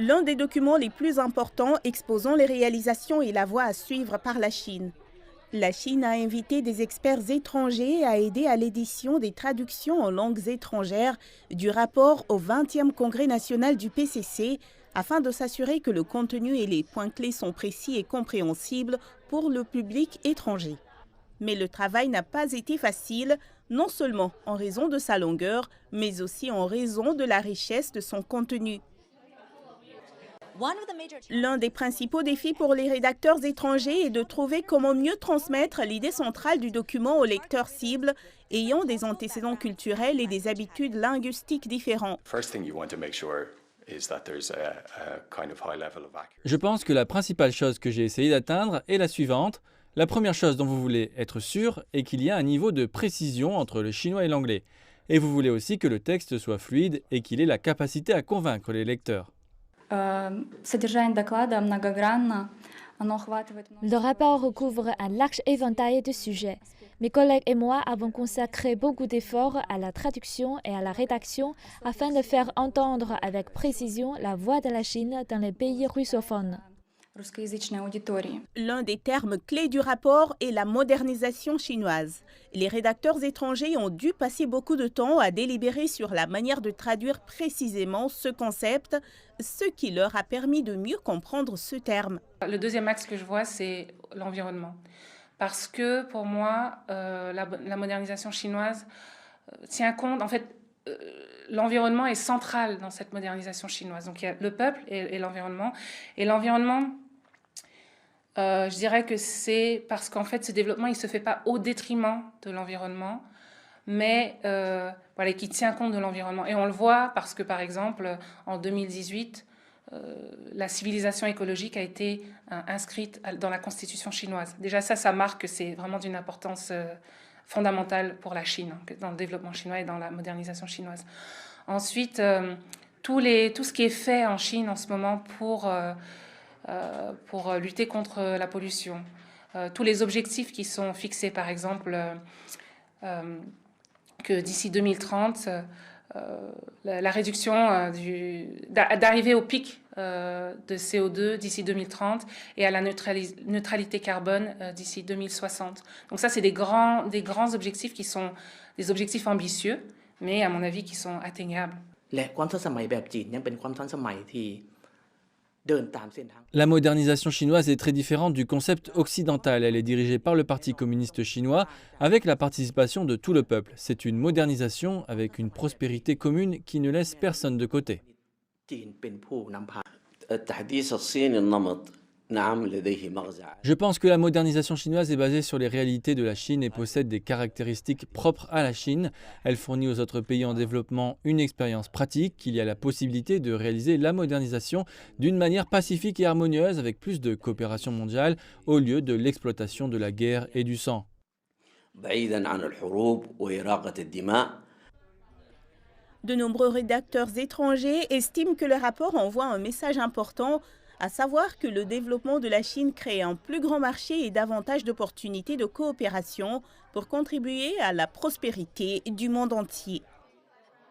L'un des documents les plus importants exposant les réalisations et la voie à suivre par la Chine. La Chine a invité des experts étrangers à aider à l'édition des traductions en langues étrangères du rapport au 20e Congrès national du PCC afin de s'assurer que le contenu et les points clés sont précis et compréhensibles pour le public étranger. Mais le travail n'a pas été facile, non seulement en raison de sa longueur, mais aussi en raison de la richesse de son contenu. L'un des principaux défis pour les rédacteurs étrangers est de trouver comment mieux transmettre l'idée centrale du document aux lecteurs cibles ayant des antécédents culturels et des habitudes linguistiques différents. Je pense que la principale chose que j'ai essayé d'atteindre est la suivante. La première chose dont vous voulez être sûr est qu'il y a un niveau de précision entre le chinois et l'anglais. Et vous voulez aussi que le texte soit fluide et qu'il ait la capacité à convaincre les lecteurs. Le rapport recouvre un large éventail de sujets. Mes collègues et moi avons consacré beaucoup d'efforts à la traduction et à la rédaction afin de faire entendre avec précision la voix de la Chine dans les pays russophones. L'un des termes clés du rapport est la modernisation chinoise. Les rédacteurs étrangers ont dû passer beaucoup de temps à délibérer sur la manière de traduire précisément ce concept, ce qui leur a permis de mieux comprendre ce terme. Le deuxième axe que je vois, c'est l'environnement. Parce que pour moi, la modernisation chinoise tient compte, en fait, l'environnement est central dans cette modernisation chinoise. Donc il y a le peuple et l'environnement. Et l'environnement, je dirais que c'est parce qu'en fait ce développement il se fait pas au détriment de l'environnement, mais voilà, qui tient compte de l'environnement. Et on le voit parce que par exemple en 2018, la civilisation écologique a été inscrite dans la constitution chinoise. Déjà ça marque que c'est vraiment d'une importance fondamentale pour la Chine, dans le développement chinois et dans la modernisation chinoise. Ensuite, tout ce qui est fait en Chine en ce moment pour lutter contre la pollution, tous les objectifs qui sont fixés, par exemple, que d'ici 2030, la réduction d'arriver au pic de CO2 d'ici 2030 et à la neutralité carbone d'ici 2060. Donc ça, c'est des grands objectifs qui sont des objectifs ambitieux, mais à mon avis qui sont atteignables. La modernisation chinoise est très différente du concept occidental. Elle est dirigée par le Parti communiste chinois avec la participation de tout le peuple. C'est une modernisation avec une prospérité commune qui ne laisse personne de côté. Je pense que la modernisation chinoise est basée sur les réalités de la Chine et possède des caractéristiques propres à la Chine. Elle fournit aux autres pays en développement une expérience pratique. Il y a la possibilité de réaliser la modernisation d'une manière pacifique et harmonieuse avec plus de coopération mondiale au lieu de l'exploitation de la guerre et du sang. De nombreux rédacteurs étrangers estiment que le rapport envoie un message important, à savoir que le développement de la Chine crée un plus grand marché et davantage d'opportunités de coopération pour contribuer à la prospérité du monde entier.